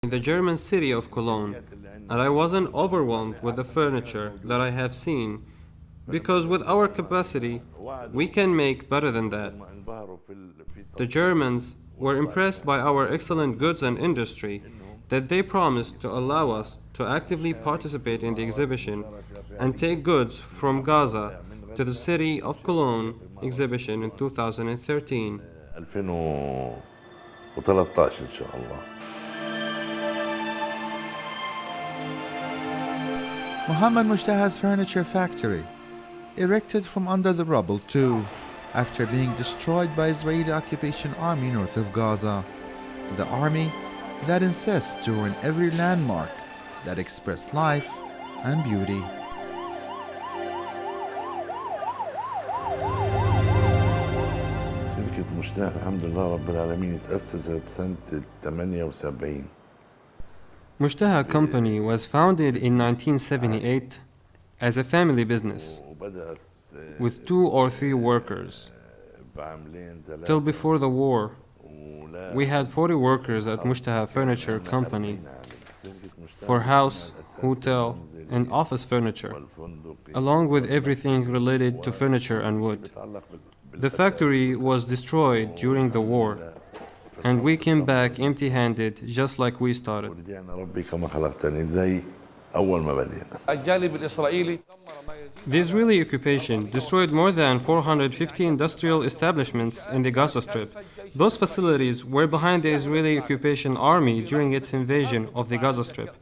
in the German city of Cologne, and I wasn't overwhelmed with the furniture that I have seen, because with our capacity, we can make better than that. The Germans were impressed by our excellent goods and industry that they promised to allow us to actively participate in the exhibition and take goods from Gaza to the city of Cologne exhibition in 2013. 2013 إن شاء الله. Muhammad Mushtaha's furniture factory, erected from under the rubble too, after being destroyed by Israeli occupation army north of Gaza. The army that insists to ruin every landmark that express life and beauty. شركة مشتاق الحمد لله رب العالمين تأسست سنة 78. Mushtaha Company was founded in 1978 as a family business with 2 or 3 workers. Till before the war, we had 40 workers at Mushtaha Furniture Company for house, hotel, and office furniture, along with everything related to furniture and wood. The factory was destroyed during the war, and we came back empty-handed just like we started. The Israeli occupation destroyed more than 450 industrial establishments in the Gaza Strip. Those facilities were behind the Israeli occupation army during its invasion of the Gaza Strip.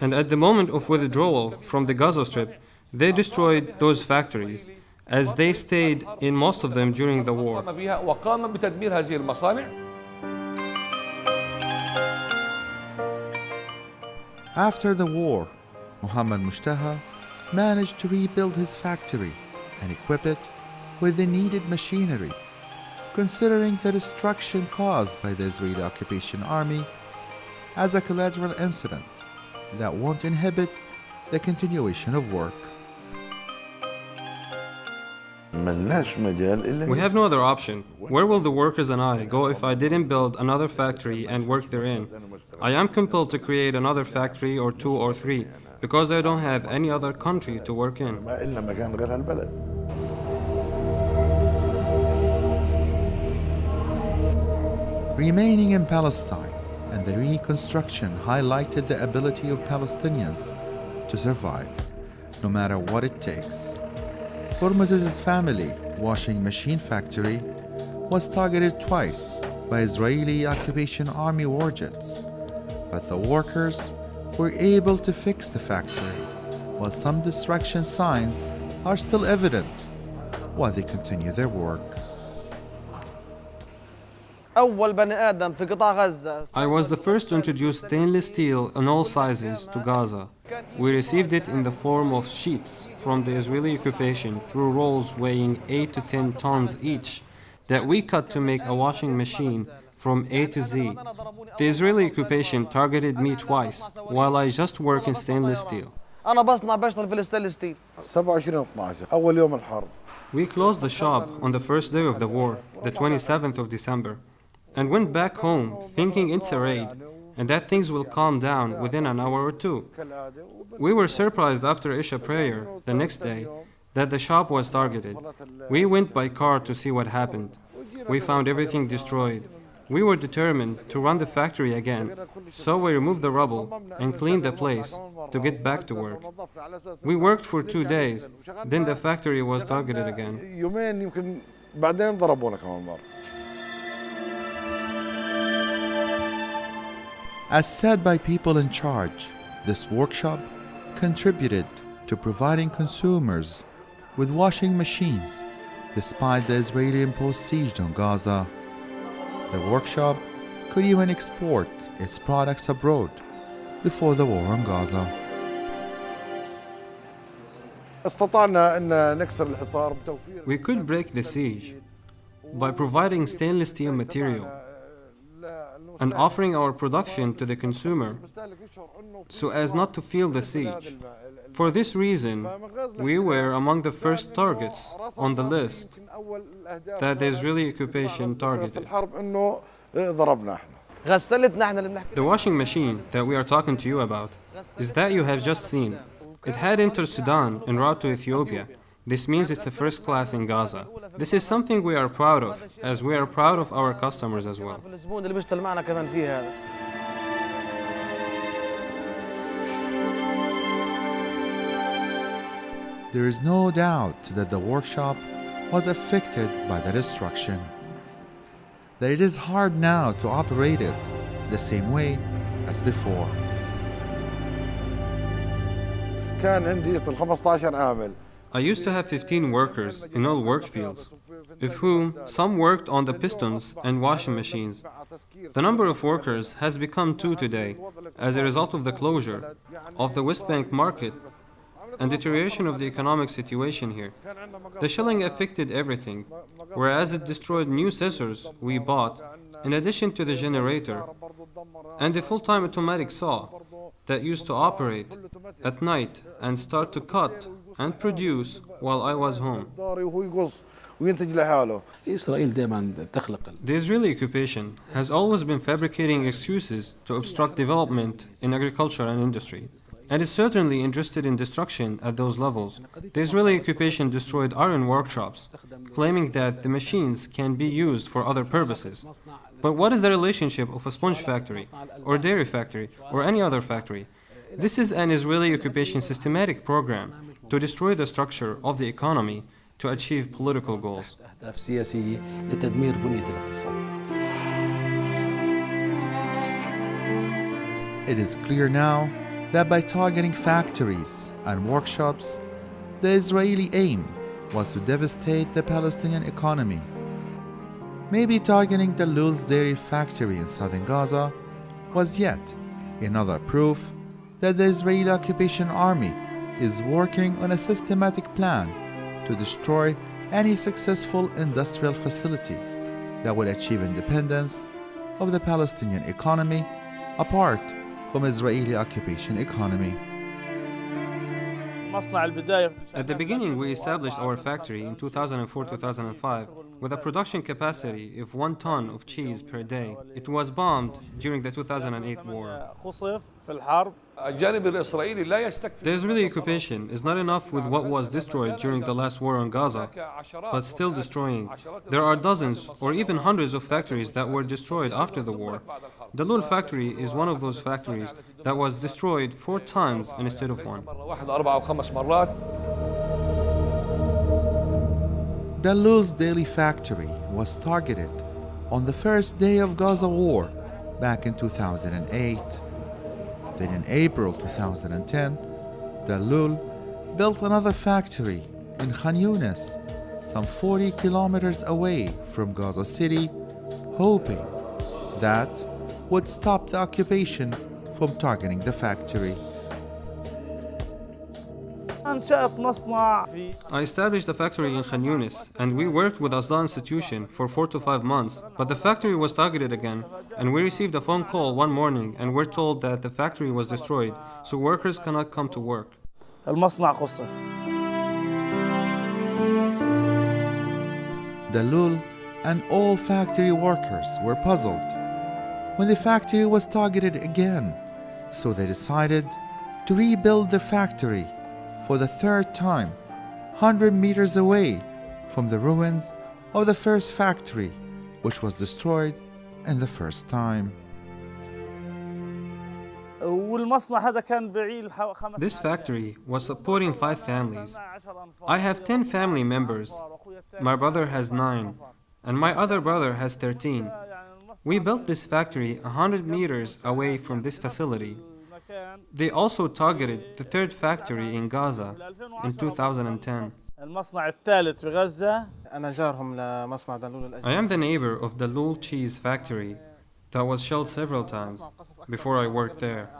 And at the moment of withdrawal from the Gaza Strip, they destroyed those factories, as they stayed in most of them during the war. After the war, Muhammad Mushtaha managed to rebuild his factory and equip it with the needed machinery, considering the destruction caused by the Israeli occupation army as a collateral incident that won't inhibit the continuation of work. We have no other option. Where will the workers and I go if I didn't build another factory and work therein? I am compelled to create another factory or 2 or 3 because I don't have any other country to work in. Remaining in Palestine and the reconstruction highlighted the ability of Palestinians to survive, no matter what it takes. Hormuz's family washing machine factory was targeted twice by Israeli occupation army warjets, but the workers were able to fix the factory, while some destruction signs are still evident while they continue their work. I was the first to introduce stainless steel in all sizes to Gaza. We received it in the form of sheets from the Israeli occupation through rolls weighing 8 to 10 tons each that we cut to make a washing machine from A to Z. The Israeli occupation targeted me twice, while I just work in stainless steel. We closed the shop on the first day of the war, the 27th of December, and went back home thinking it's a raid and that things will calm down within an hour or 2. We were surprised after Isha prayer the next day that the shop was targeted. We went by car to see what happened. We found everything destroyed. We were determined to run the factory again, so we removed the rubble and cleaned the place to get back to work. We worked for 2 days, then the factory was targeted again. As said by people in charge, this workshop contributed to providing consumers with washing machines despite the Israeli-imposed siege on Gaza. The workshop could even export its products abroad before the war on Gaza. We could break the siege by providing stainless steel material and offering our production to the consumer so as not to feel the siege. For this reason, we were among the first targets on the list that the Israeli occupation targeted. The washing machine that we are talking to you about is that you have just seen. It had entered Sudan en route to Ethiopia. This means it's a first class in Gaza. This is something we are proud of, as we are proud of our customers as well. There is no doubt that the workshop was affected by the destruction. That it is hard now to operate it the same way as before. كان عندي يشتغل 15 عامل. I used to have 15 workers in all work fields, of whom some worked on the pistons and washing machines. The number of workers has become 2 today as a result of the closure of the West Bank market and deterioration of the economic situation here. The shelling affected everything, whereas it destroyed new scissors we bought, in addition to the generator and the full-time automatic saw that used to operate at night and start to cut and produce while I was home. The Israeli occupation has always been fabricating excuses to obstruct development in agriculture and industry, and is certainly interested in destruction at those levels. The Israeli occupation destroyed iron workshops, claiming that the machines can be used for other purposes. But what is the relationship of a sponge factory, or dairy factory, or any other factory? This is an Israeli occupation systematic program to destroy the structure of the economy to achieve political goals. It is clear now that by targeting factories and workshops, the Israeli aim was to devastate the Palestinian economy. Maybe targeting the Lul's dairy factory in southern Gaza was yet another proof that the Israeli occupation army is working on a systematic plan to destroy any successful industrial facility that would achieve independence of the Palestinian economy apart from Israeli occupation economy. At the beginning, we established our factory in 2004-2005 with a production capacity of 1 ton of cheese per day. It was bombed during the 2008 war. The Israeli occupation is not enough with what was destroyed during the last war on Gaza, but still destroying. There are dozens or even hundreds of factories that were destroyed after the war. The Lul factory is one of those factories that was destroyed 4 times instead of 1. The Lul's daily factory was targeted on the first day of Gaza war back in 2008. Then in April 2010, the Lul built another factory in Khan Yunis, some 40 kilometers away from Gaza City, hoping that would stop the occupation from targeting the factory. I established a factory in Khan Yunis, and we worked with Asda institution for 4 to 5 months, but the factory was targeted again, and we received a phone call one morning and were told that the factory was destroyed, so workers cannot come to work. The Lul and all factory workers were puzzled when the factory was targeted again, so they decided to rebuild the factory for the 3rd time, 100 meters away from the ruins of the first factory, which was destroyed in the first time. This factory was supporting 5 families. I have 10 family members. My brother has 9, and my other brother has 13. We built this factory 100 meters away from this facility. They also targeted the 3rd factory in Gaza in 2010. I am the neighbor of the Lul cheese factory that was shelled several times before I worked there.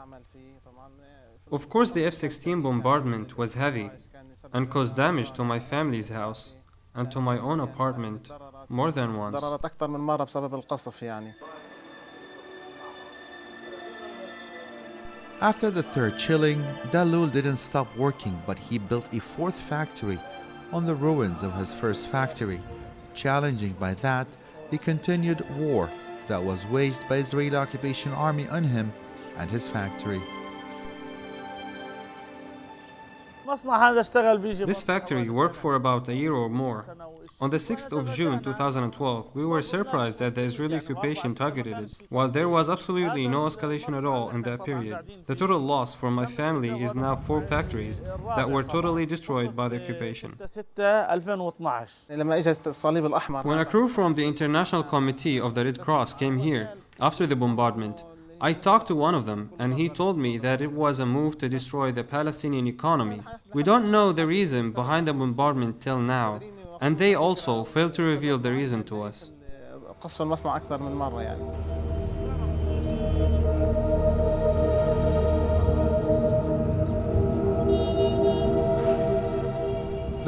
Of course, the F-16 bombardment was heavy and caused damage to my family's house and to my own apartment more than once. After the 3rd chilling, Dalul didn't stop working, but he built a 4th factory on the ruins of his first factory, challenging by that the continued war that was waged by Israeli occupation army on him and his factory. This factory worked for about a year or more. On the 6th of June 2012, we were surprised that the Israeli occupation targeted it, while there was absolutely no escalation at all in that period. The total loss for my family is now 4 factories that were totally destroyed by the occupation. When a crew from the International Committee of the Red Cross came here after the bombardment, I talked to one of them, and he told me that it was a move to destroy the Palestinian economy. We don't know the reason behind the bombardment till now, and they also failed to reveal the reason to us.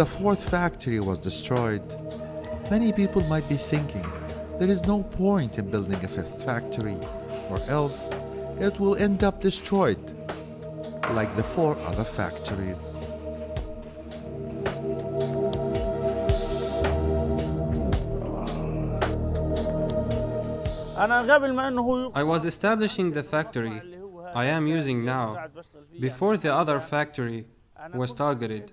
The 4th factory was destroyed. Many people might be thinking, there is no point in building a 5th factory, or else it will end up destroyed, like the 4 other factories. I was establishing the factory I am using now before the other factory was targeted.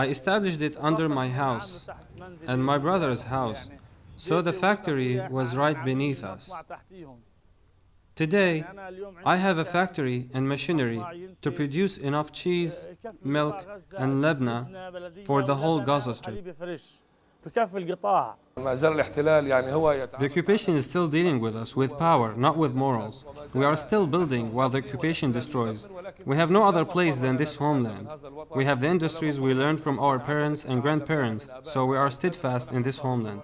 I established it under my house and my brother's house, so the factory was right beneath us. Today, I have a factory and machinery to produce enough cheese, milk, and labna for the whole Gaza Strip. The occupation is still dealing with us with power, not with morals. We are still building while the occupation destroys. We have no other place than this homeland. We have the industries we learned from our parents and grandparents, so we are steadfast in this homeland.